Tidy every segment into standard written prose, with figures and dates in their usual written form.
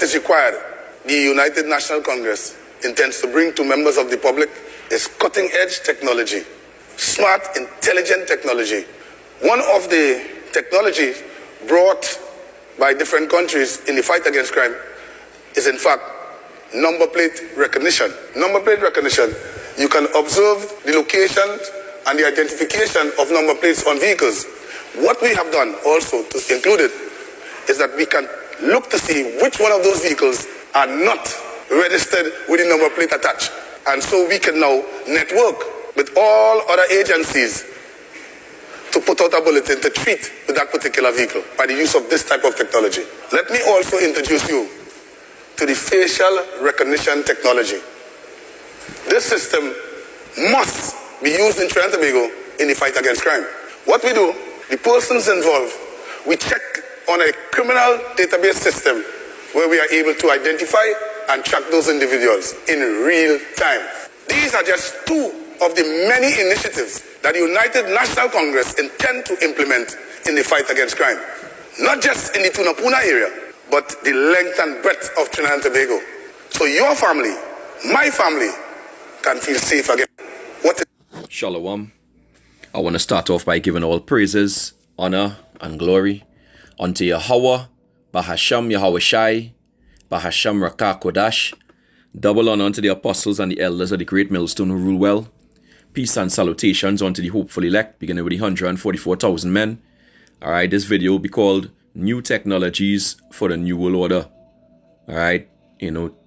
is required, the United National Congress intends to bring to members of the public is cutting-edge technology, smart, intelligent technology. One of the technologies brought by different countries in the fight against crime is, in fact, number plate recognition. Number plate recognition, you can observe the location and the identification of number plates on vehicles. What we have done also to include it is that we can look to see which one of those vehicles are not registered with the number plate attached. And so we can now network with all other agencies to put out a bulletin to treat with that particular vehicle by the use of this type of technology. Let me also introduce you to the facial recognition technology. This system must be used in Trinidad and Tobago in the fight against crime. What we do, the persons involved, we check on a criminal database system where we are able to identify and track those individuals in real time. These are just two of the many initiatives that the United National Congress intend to implement in the fight against crime. Not just in the Tunapuna area, but the length and breadth of Trinidad and Tobago. So your family, my family, can feel safe again. Shalom. I want to start off by giving all praises, honor, and glory unto Yahweh, Bahasham Yahweh Shai, Bahasham Rakah Kodash. Double honor unto the apostles and the elders of the great millstone who rule well. Peace and salutations unto the hopeful elect, beginning with the 144,000 men. Alright, this video will be called New Technologies for the New World Order. Alright,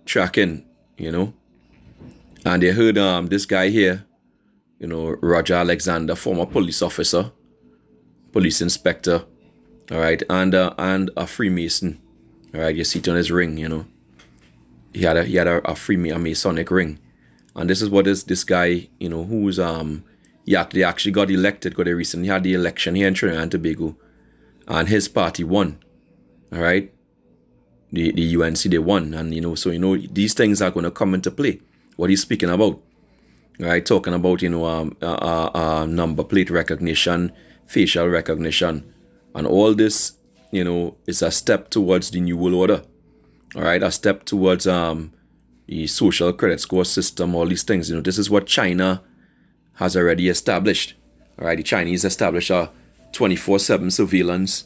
tracking, And they heard this guy here, Roger Alexander, former police officer, police inspector, alright, and a Freemason. Alright, you see it on his ring, He had a Masonic ring. And this is what this guy, who's he actually got elected, because they recently had the election here in Trinidad and Tobago, and his party won. Alright. The UNC, they won. And so these things are gonna come into play. What he's speaking about. Alright, talking about number plate recognition, facial recognition, and all this, is a step towards the New World Order. Alright, a step towards the social credit score system, all these things. This is what China has already established. Alright, the Chinese established a 24/7 surveillance,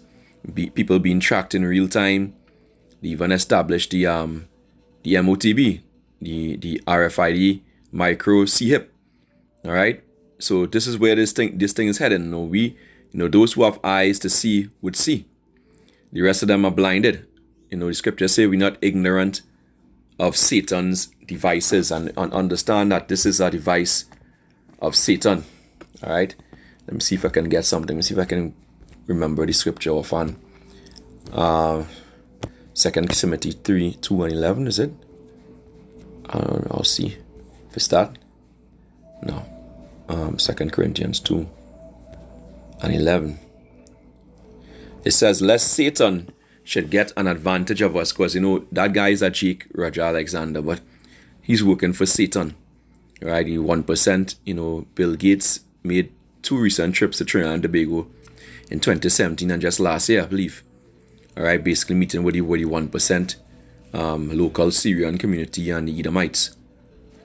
people being tracked in real time. They even established the MOTB, the RFID micro CHIP. Alright, so this is where this thing is heading. Those who have eyes to see would see. The rest of them are blinded. The scriptures say we're not ignorant of Satan's devices, and understand that this is a device of Satan. Alright, let me see if I can get something. Let me see if I can remember the scripture offhand. 2 Timothy 3:2-11, is it? I'll see. If it's that? No. 2 Corinthians 2:11. It says, lest Satan should get an advantage of us, because that guy is a Jake Roger Alexander, but he's working for Satan. Right? The 1%, Bill Gates made 2 recent trips to Trinidad and Tobago in 2017 and just last year, I believe. Alright, basically meeting with the 1% local Syrian community and the Edomites.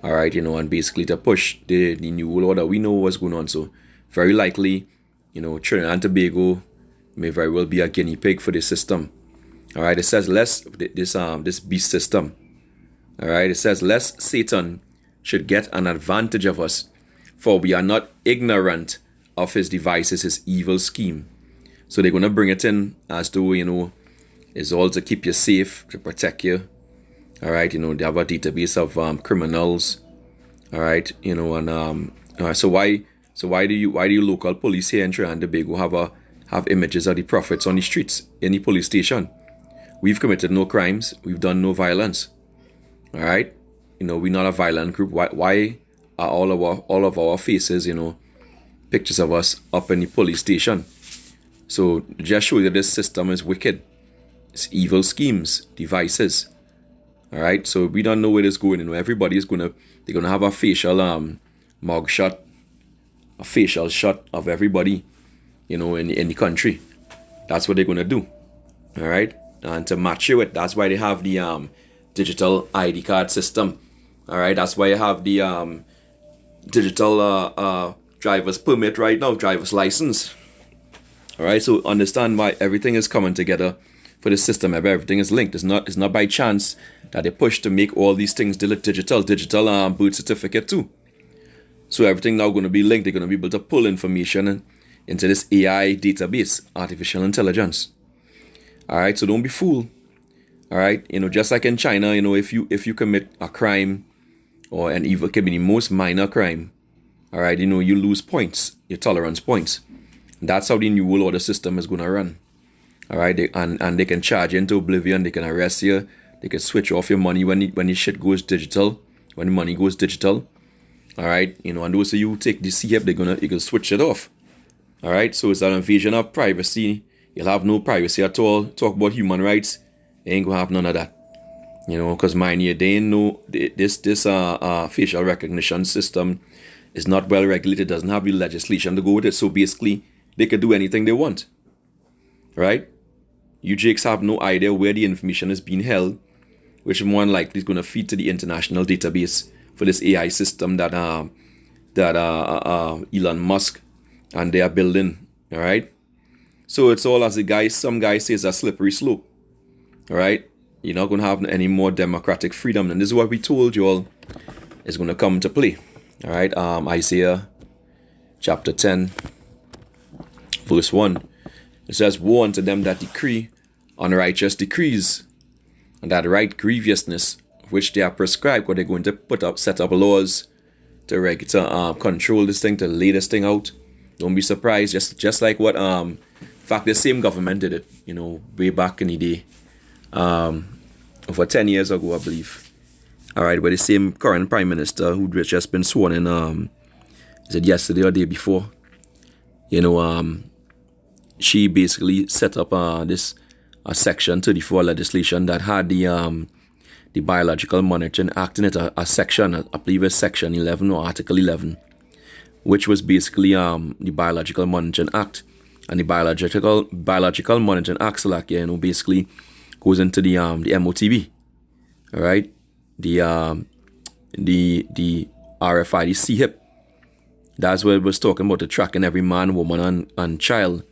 Alright, and basically to push the New World Order. We know what's going on, so very likely, Trinidad and Tobago may very well be a guinea pig for this system. Alright, it says this beast system. Alright, it says lest Satan should get an advantage of us, for we are not ignorant of his devices, his evil scheme. So they're going to bring it in as though, it's all to keep you safe, to protect you. Alright, they have a database of criminals. Alright, so why do you local police here in Trinidad and Tobago have images of the prophets on the streets in the police station? We've committed no crimes. We've done no violence. Alright, we're not a violent group. Why are all of our faces, pictures of us up in the police station? So just show you that this system is wicked. It's evil schemes, devices. Alright, so we don't know where it's going. Everybody is they're gonna have a facial mug shot, a facial shot of everybody, in the country. That's what they're gonna do. Alright, and to match you with. That's why they have the digital ID card system. All right, that's why you have the digital driver's permit right now, driver's license. All right, so understand why everything is coming together for the system. Everything is linked. It's not by chance that they push to make all these things digital birth certificate too. So everything now going to be linked. They're going to be able to pull information into this AI database, artificial intelligence. All right, so don't be fooled. All right, just like in China, if you commit a crime or an evil, can be the most minor crime, all right, you lose points, your tolerance points. That's how the new world order system is going to run. All right, and they can charge you into oblivion. They can arrest you. They can switch off your money when the shit goes digital, when the money goes digital. All right, and those of you who take the CF, you can switch it off. All right, so it's an invasion of privacy. You'll have no privacy at all. Talk about human rights, you ain't gonna have none of that. Because mind you, they know this facial recognition system is not well regulated. Doesn't have the legislation to go with it. So basically, they can do anything they want. Right? You jakes have no idea where the information is being held, which more than likely is going to feed to the international database for this AI system that Elon Musk and they are building. All right. So it's all, as some guys say, is a slippery slope. All right. You're not going to have any more democratic freedom, and this is what we told you all is going to come to play. All right. Isaiah chapter 10, verse 1. It says, "Woe unto them that decree unrighteous decrees, and that right grievousness which they are prescribed," because they're going to set up laws to control this thing, to lay this thing out. Don't be surprised, just like what in fact the same government did it, way back in the day, over 10 years ago, I believe. All right, but the same current prime minister who just been sworn in, is it yesterday or the day before? She basically set up this Section 34 legislation that had the Biological Monitoring Act in it, a section, I believe it's Section 11 or Article 11, which was basically the Biological Monitoring Act. And the Biological Monitoring Act, basically goes into the MOTB, all right, the RFID CHIP. That's what it was talking about, the tracking every man, woman, and child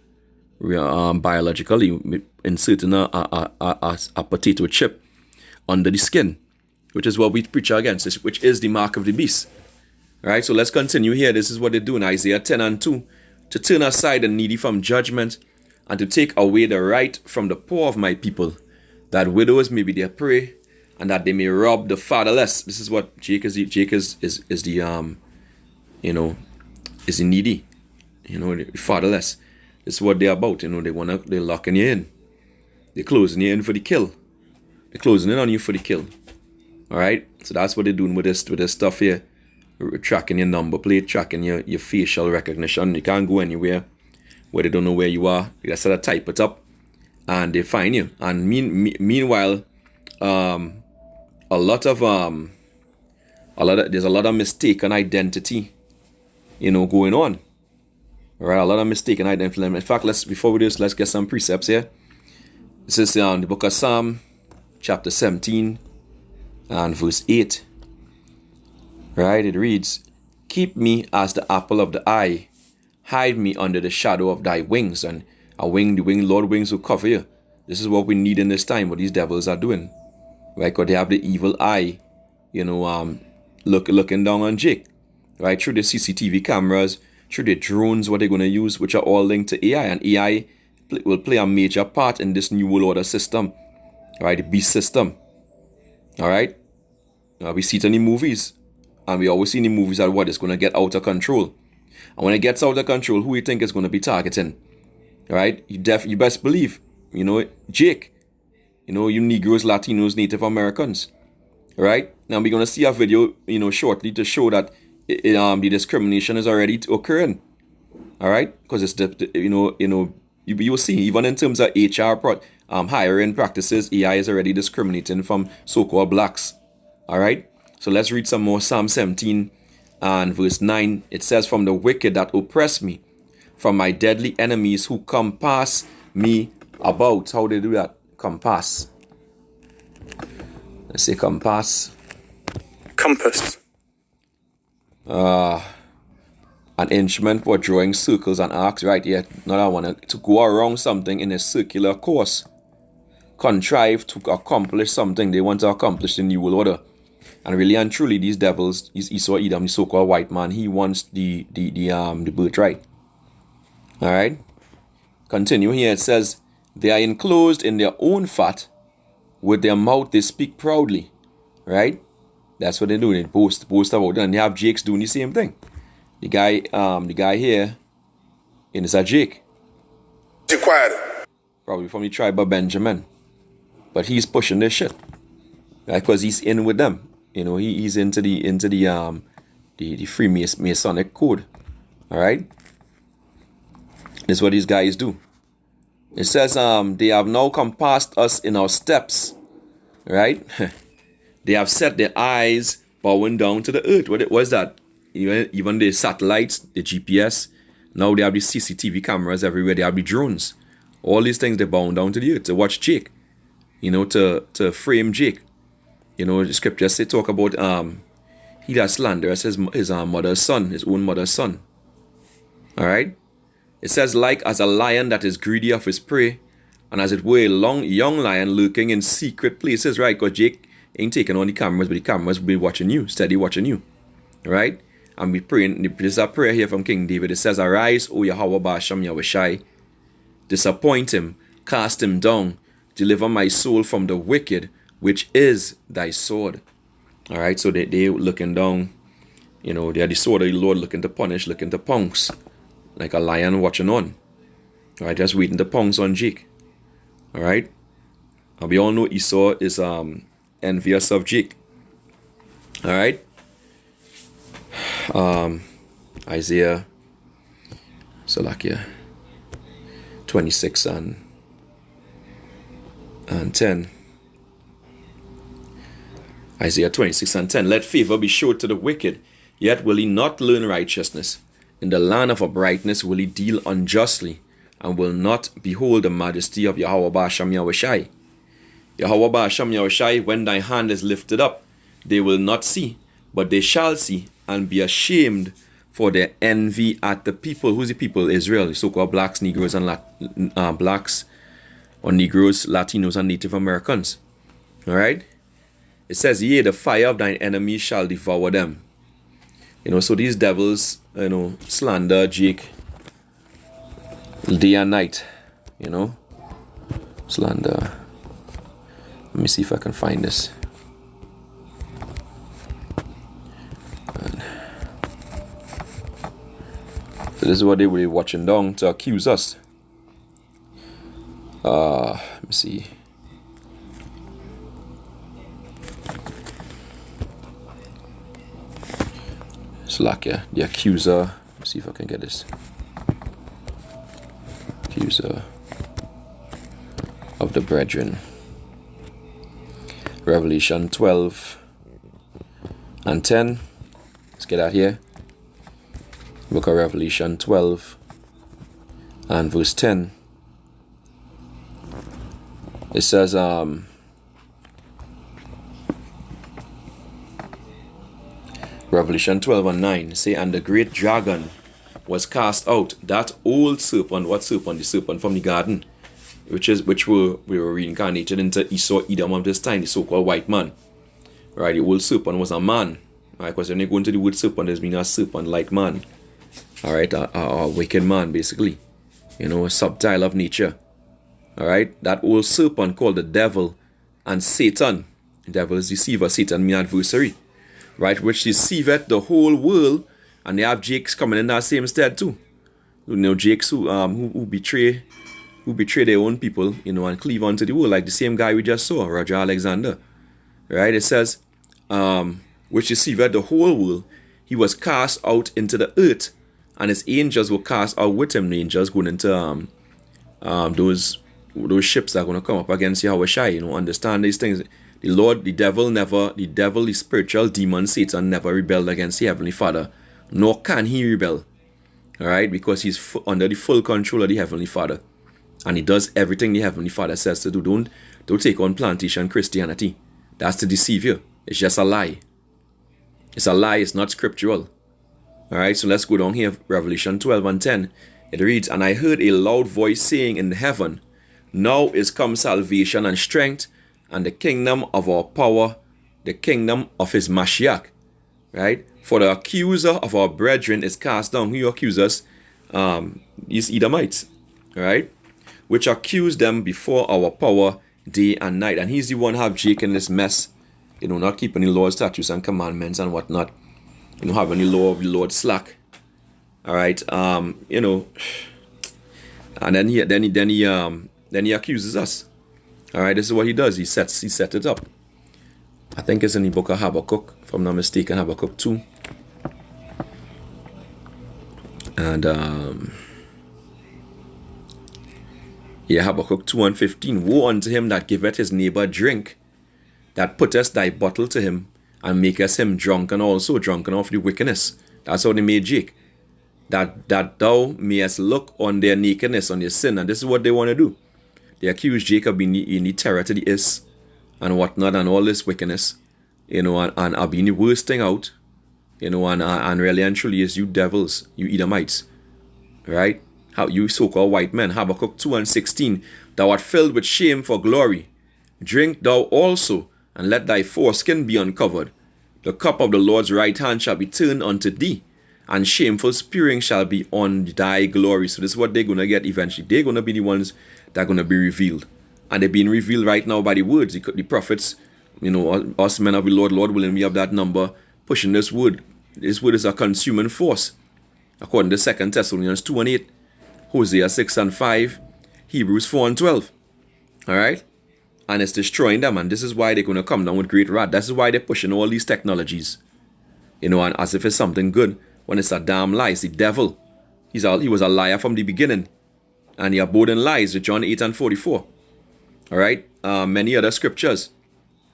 biologically, inserting a potato chip under the skin, which is what we preach against, which is the mark of the beast. All right, so let's continue here. This is what they do in Isaiah 10 and 2. "To turn aside the needy from judgment, and to take away the right from the poor of my people, that widows may be their prey, and that they may rob the fatherless." This is what Jake is the is the needy, the fatherless. This is what they're about. They're locking you in. They're closing you in for the kill. They're closing in on you for the kill. All right. So that's what they're doing with this stuff here. Tracking your number plate, tracking your facial recognition. You can't go anywhere where they don't know where you are. You just have to type it up, and they find you. And meanwhile, there's a lot of mistaken identity, going on. All right, a lot of mistaken identity. In fact, before we do this, let's get some precepts here. This is the book of Psalm, chapter 17, and verse 8. Right, it reads, "Keep me as the apple of the eye, hide me under the shadow of thy wings." And the Lord wings will cover you. This is what we need in this time, what these devils are doing. Right, because they have the evil eye, looking down on Jake. Right, through the CCTV cameras, through the drones, what they're going to use, which are all linked to AI. And AI will play a major part in this new world order system. Right, the beast system. All right, we see it in the movies. And we always see in the movies that what is going to get out of control. And when it gets out of control, who you think is going to be targeting? All right, you best believe, Jake, you Negroes, Latinos, Native Americans. All right, now we're going to see a video, shortly to show that the discrimination is already occurring. All right, because it's you will see even in terms of HR hiring practices, AI is already discriminating from so-called blacks. All right. So let's read some more. Psalm 17 and verse 9. It says, "From the wicked that oppress me, from my deadly enemies who compass me about." How they do that? compass. Let's say compass. Compass. An instrument for drawing circles and arcs, right? Yeah, now I want to go around something in a circular course. Contrive to accomplish something they want to accomplish in the New World Order. And really and truly, these devils, Esau, Edom, the so-called white man, he wants the birthright. Alright? Continue here. It says, they are enclosed in their own fat. With their mouth they speak proudly. Right? That's what they do. They boast about it. And they have Jakes doing the same thing. The guy here, and it's a Jake. Required. Probably from the tribe of Benjamin. But he's pushing this shit. Right? Because he's in with them. You know, he's into the Freemasonic code. Alright? This is what these guys do. It says, they have now compassed us in our steps. Right? They have set their eyes bowing down to the earth. What was that? Even the satellites, the GPS. Now they have the CCTV cameras everywhere. They have the drones. All these things, they're bound down to the earth to watch Jake. You know, to frame Jake. You know, the scriptures say talk about he that slanders his mother's son, his own mother's son. Alright? It says, like as a lion that is greedy of his prey, and as it were a young lion lurking in secret places, right? Because Jake ain't taking on the cameras, but the cameras will be watching you, steady watching you. Right? And we praying, there's a prayer here from King David. It says, arise, O Yahweh Ba'asham Yahushai, disappoint him, cast him down, deliver my soul from the wicked, which is thy sword. Alright, so they looking down, you know, they are the sword of the Lord looking to punish, looking to pounce, like a lion watching on. Alright, just waiting to pounce on Jake. Alright, and we all know Esau is envious of Jake. Alright, Isaiah, Salakia 26 and 10. Isaiah 26 and 10. Let favor be showed to the wicked, yet will he not learn righteousness. In the land of uprightness will he deal unjustly, and will not behold the majesty of Yahweh Ba'asham Yahushai. Yahweh Ba'asham Yahushai, when thy hand is lifted up, they will not see, but they shall see, and be ashamed for their envy at the people. Who's the people? Israel, the so-called blacks, Negroes, and blacks, or Negroes, Latinos, and Native Americans. Alright? It says, yea, the fire of thine enemies shall devour them. You know, so these devils, you know, slander Jake day and night. You know, slander. Let me see if I can find this. So this is what they were watching down to accuse us. Let me see. Slakia, the accuser. Let's see if I can get this. Accuser of the brethren. Revelation 12 and 10. Let's get that here. Book of Revelation 12 and verse 10. It says, Revelation 12 and 9 say, and the great dragon was cast out, that old serpent. What serpent? The serpent from the garden, which were reincarnated into Esau, Edom of this time, the so-called white man. Right, the old serpent was a man. Right, because when you go into the word serpent, there's been a serpent like man. Alright, a wicked man, basically. You know, a subtile of nature. Alright, that old serpent called the devil and Satan. The devil is deceiver, Satan mean adversary. Right, which deceiveth the whole world, and they have Jakes coming in that same stead too. You know, Jakes who betray their own people, you know, and cleave unto the world, like the same guy we just saw, Roger Alexander. Right, it says, which deceiveth the whole world, he was cast out into the earth, and his angels were cast out with him. The angels going into those ships that are going to come up against Yahweh. You know, understand these things. The Lord, the devil, the spiritual demon, Satan, never rebelled against the Heavenly Father. Nor can he rebel. Alright? Because he's under the full control of the Heavenly Father. And he does everything the Heavenly Father says to do. Don't take on plantation Christianity. That's to deceive you. It's just a lie. It's a lie. It's not scriptural. All right, so let's go down here. Revelation 12 and 10. It reads, "And I heard a loud voice saying in heaven, Now is come salvation and strength, and the kingdom of our power, the kingdom of his Mashiach." Right? "For the accuser of our brethren is cast down." Who accuse us? These Edomites. Right? "Which accuse them before our power day and night." And he's the one who have Jake in this mess. Not keeping the laws, statutes, and commandments and whatnot. Having the law of the Lord slack. All right. And then he accuses us. All right. This is what he does. He sets it up. I think it's in the book of Habakkuk, if I'm not mistaken, Habakkuk 2. And Habakkuk 2 and 15. "Woe unto him that giveth his neighbor drink, that puttest thy bottle to him, and makest him drunk, and also drunken of the wickedness." That's how they made Jake. That thou mayest look on their nakedness, on their sin. And this is what they want to do. They accuse Jacob in the terror to the is, and whatnot, and all this wickedness, and are being the worst thing out, and really and truly is you devils, you Edomites, right? How you so-called white men. Habakkuk 2 and 16. "Thou art filled with shame for glory. Drink thou also, and let thy foreskin be uncovered. The cup of the Lord's right hand shall be turned unto thee, and shameful spewing shall be on thy glory." So this is what they're going to get eventually. They're going to be the ones that are going to be revealed. And they're being revealed right now by the words. The prophets, us men of the Lord willing, we have that number pushing this word. This word is a consuming force. According to 2 Thessalonians 2 and 8, Hosea 6 and 5, Hebrews 4 and 12. All right? And it's destroying them. And this is why they're going to come down with great wrath. This is why they're pushing all these technologies. And as if it's something good, when it's a damn lie. It's the devil. He was a liar from the beginning. And he abode in lies, John 8 and 44. All right? Many other scriptures.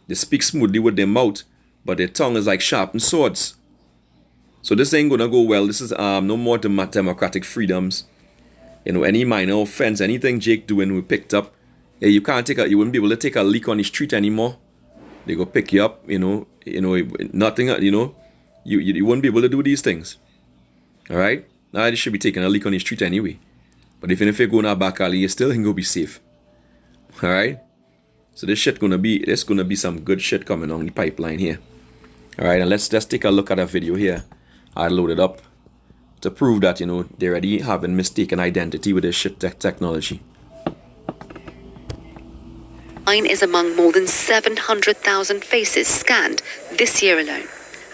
They speak smoothly with their mouth, but their tongue is like sharpened swords. So this ain't going to go well. This is no more democratic freedoms. Any minor offense, anything Jake doing, we picked up. You wouldn't be able to take a leak on the street anymore. They go pick you up, nothing, you wouldn't be able to do these things. All right? Now you should be taking a leak on the street anyway. But even if you go in a back alley, you still ain't gonna be safe. All right? So there's gonna be some good shit coming on the pipeline here. All right, and let's take a look at a video here. I loaded up to prove that, they're already having mistaken identity with this shit technology. Mine is among more than 700,000 faces scanned this year alone.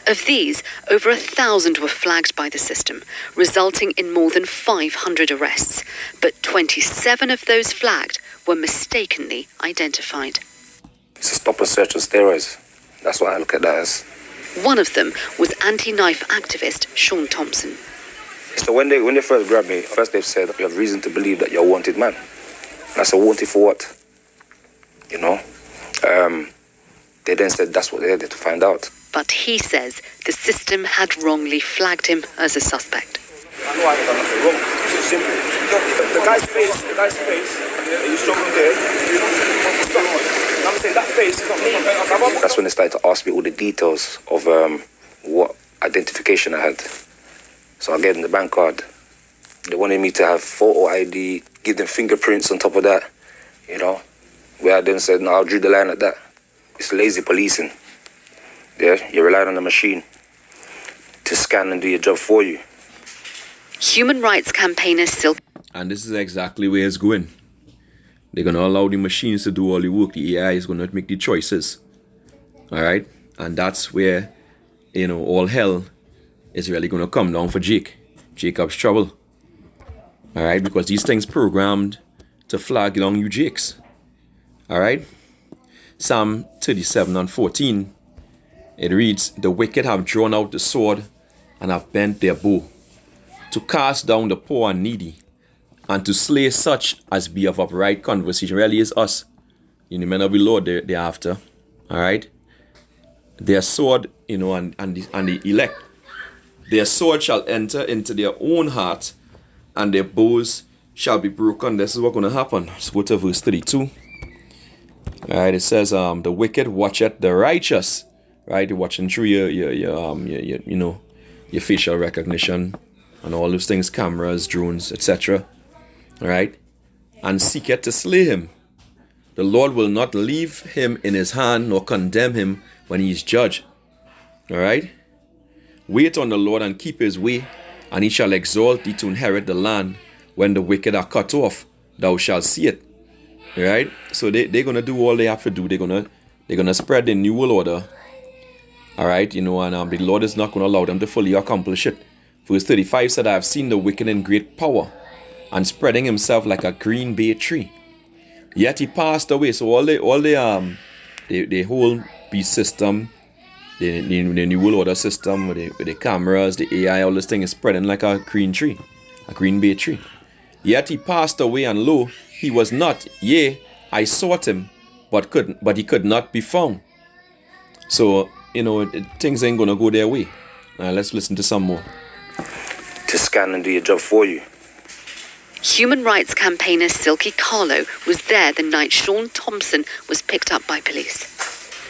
Of these, over 1,000 were flagged by the system, resulting in more than 500 arrests. But 27 of those flagged were mistakenly identified. It's a stop and search of steroids. That's what I look at that as. One of them was anti-knife activist Sean Thompson. So when they first grabbed me, first they've said you have reason to believe that you're a wanted man. And I said, wanted for what? They then said that's what they're there to find out. But he says the system had wrongly flagged him as a suspect. I know I haven't done nothing wrong. It's simple. The guy's face, you show him there. I'm saying that face is not me. That's when they started to ask me all the details of what identification I had. So I gave them the bank card. They wanted me to have photo ID, give them fingerprints on top of that, Where I then said, no, I'll draw the line at that. It's lazy policing. Yeah, you're relying on the machine to scan and do your job for you. Human rights campaigner Silk. And this is exactly where it's going. They're going to allow the machines to do all the work. The AI is going to make the choices. All right? And that's where, all hell is really going to come down for Jacob's trouble. All right? Because these things programmed to flag along you Jakes. All right? Psalm 37 and 14. It reads, the wicked have drawn out the sword and have bent their bow to cast down the poor and needy and to slay such as be of upright conversation. Really is us. The men of the Lord they're after. All right. Their sword, and the elect. Their sword shall enter into their own heart and their bows shall be broken. This is what's going to happen. Let's go to verse 32. Alright, it says, the wicked watcheth the righteous. Right, you're watching through your facial recognition and all those things, cameras, drones, etc. Alright, and seeketh to slay him. The Lord will not leave him in his hand, nor condemn him when he is judged. Alright, wait on the Lord and keep his way, and he shall exalt thee to inherit the land. When the wicked are cut off, thou shalt see it. Alright, so they're gonna do all they have to do. They're gonna spread the new world order. Alright, and the Lord is not gonna allow them to fully accomplish it. Verse 35 said, I have seen the wicked in great power, and spreading himself like a green bay tree. Yet he passed away. So all the whole beast system, the new world order system with the cameras, the AI, all this thing is spreading like a green tree, a green bay tree. Yet he passed away, and lo, he was not. Yea, I sought him, but he could not be found. So, things ain't gonna go their way. Now let's listen to some more. To scan and do your job for you. Human rights campaigner Silky Carlo was there the night Sean Thompson was picked up by police.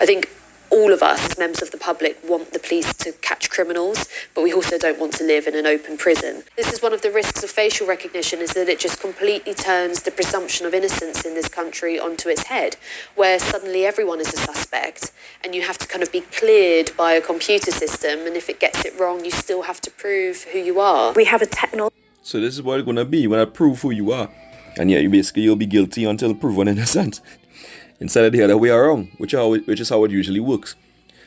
I think all of us as members of the public want the police to catch criminals, but we also don't want to live in an open prison. This is one of the risks of facial recognition, is that it just completely turns the presumption of innocence in this country onto its head, where suddenly everyone is a suspect and you have to kind of be cleared by a computer system, and if it gets it wrong, you still have to prove who you are. We have a technology. So this is what it's gonna be. You're gonna prove who you are, and yet you'll be guilty until proven innocent. Instead of the other way around, which is how it usually works.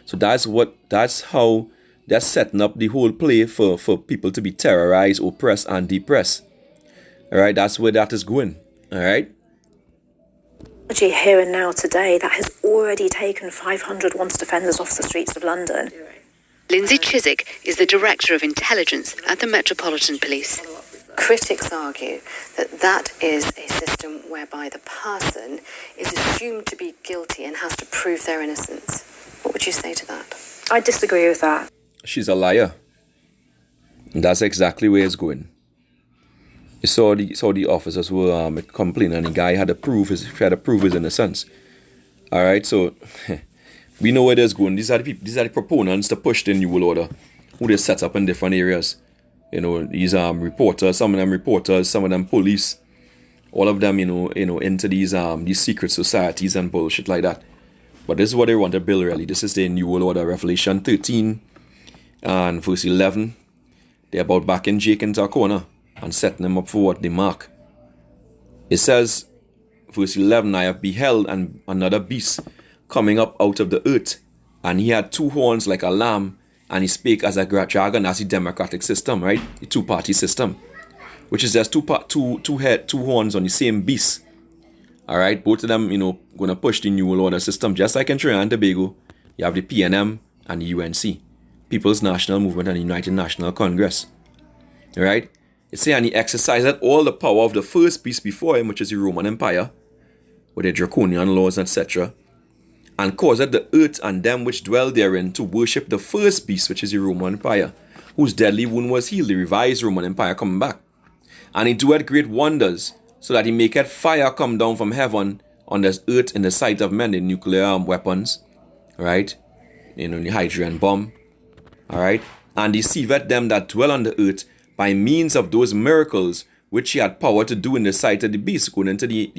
So that's how they're setting up the whole play for people to be terrorized, oppressed, and depressed. Alright, that's where that is going. Alright. Here and now today that has already taken 500 wanted offenders off the streets of London. Lindsay Chiswick is the Director of Intelligence at the Metropolitan Police. Critics argue that that is a system whereby the person is assumed to be guilty and has to prove their innocence. What would you say to that? I disagree with that. She's a liar. And that's exactly where it's going. You saw the officers were complaining, and the guy had to prove his innocence. Alright, so we know where it's going. These are the proponents to push the new world order, who they set up in different areas. These reporters, some of them reporters, some of them police, all of them, into these secret societies and bullshit like that. But this is what they want to build, really. This is the New World Order. Revelation 13 and verse 11. They're about backing Jake into a corner and setting him up for what they mark. It says, verse 11, I have beheld another beast coming up out of the earth, and he had two horns like a lamb, and he spake as a dragon. That's the democratic system, right? The two-party system, which is just two horns on the same beast. All right, both of them, going to push the New World Order system, just like in Trinidad and Tobago. You have the PNM and the UNC, People's National Movement and the United National Congress. All right, it says, and he exercised all the power of the first beast before him, which is the Roman Empire, with their draconian laws, etc., and caused the earth and them which dwell therein to worship the first beast, which is the Roman Empire, whose deadly wound was healed, the revised Roman Empire coming back. And he doeth great wonders, so that he maketh fire come down from heaven on this earth in the sight of men, the nuclear weapons, right? The hydrogen bomb, all right? And deceiveth them that dwell on the earth by means of those miracles which he had power to do in the sight of the beast, going into the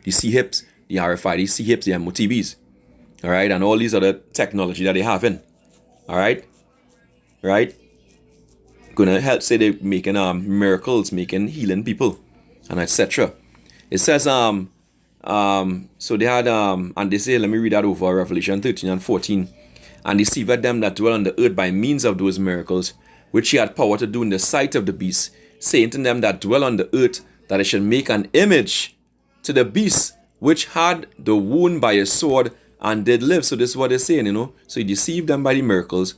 C-HIPs, the RFID C-HIPs, the MOTBs, all right? And all these other technology that they have in, all right? Right? Gonna help, say they're making miracles, making healing people, and etc. It says so they had and they say, let me read that over, Revelation 13 and 14. And deceived them that dwell on the earth by means of those miracles which he had power to do in the sight of the beast, saying to them that dwell on the earth that they should make an image to the beast which had the wound by a sword and did live. So this is what they're saying, So he deceived them by the miracles,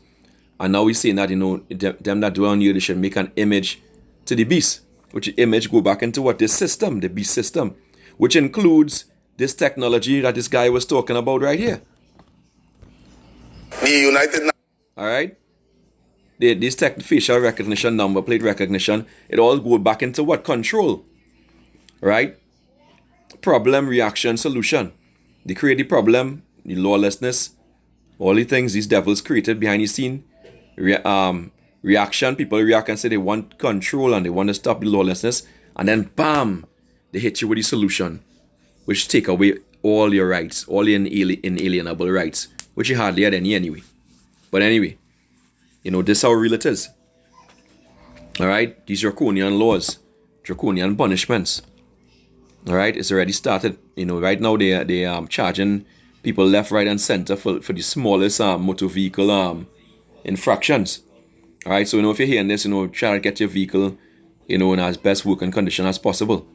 and now he's saying that, them that dwell on the earth, they should make an image to the beast. Which image go back into what? This system, the beast system, which includes this technology that this guy was talking about right here. The United. All right. This facial recognition, number plate recognition, it all goes back into what? Control. right? Problem, reaction, solution. They create the problem, the lawlessness, all the things these devils created behind the scene. Reaction, people react and say they want control and they want to stop the lawlessness, and then bam, they hit you with the solution, which take away all your rights, all your inalienable rights, which you hardly had any anyway. But anyway, this is how real it is. Alright, these draconian laws, draconian punishments. Alright, it's already started. Right now they charging people left, right, and center for the smallest motor vehicle infractions. Alright, so if you're hearing this, try to get your vehicle, in as best working condition as possible.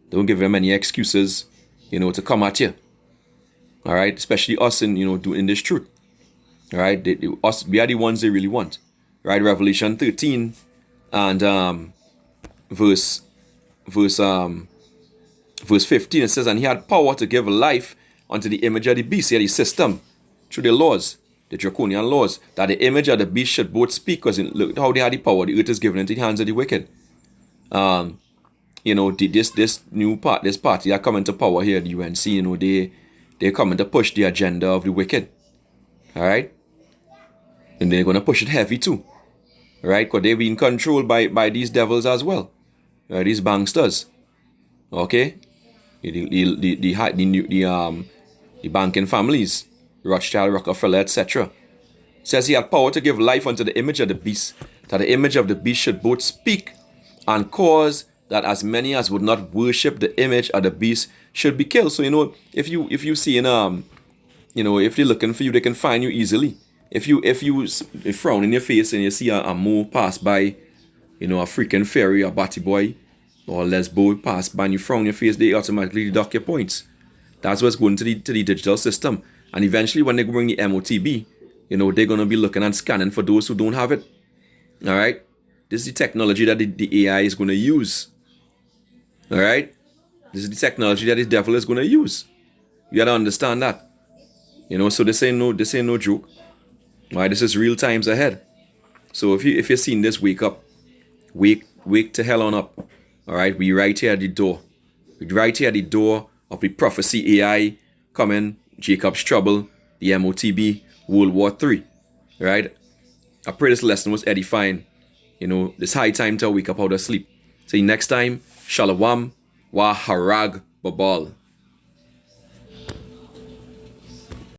Don't give them any excuses, to come at you. Alright, especially us in doing this truth. Alright, us, we are the ones they really want. Right, Revelation 13 and verse 15, it says, and he had power to give life unto the image of the beast, the system, through the laws, the draconian laws, that the image of the beast should both speak, because look how they had the power. The earth is given into the hands of the wicked. This party are coming to power here, the UNC, they're coming to push the agenda of the wicked. Alright? And they're going to push it heavy too. Right? Because they're being controlled by these devils as well. Right? These banksters. Okay? The banking families, Rothschild, Rockefeller, etc. Says he had power to give life unto the image of the beast, that the image of the beast should both speak and cause that as many as would not worship the image of the beast should be killed. So if you see if they're looking for you, they can find you easily. If you frown in your face and you see a Mo pass by, a freaking fairy, a batty boy, or lesbo pass by and you frown in your face, they automatically deduct your points. That's what's going to the digital system. And eventually when they bring the MOTB, they're going to be looking and scanning for those who don't have it. Alright? This is the technology that the AI is going to use. Alright? This is the technology that the devil is going to use. You got to understand that. So this ain't no joke. Alright, this is real times ahead. So if you're seeing this, wake up. Wake to hell on up. Alright, we right here at the door. We right here at the door of the prophecy AI coming, Jacob's trouble, the MOTB, World War III. Right? I pray this lesson was edifying. It's high time to wake up out of sleep. See you next time. Shalom wa harag babal.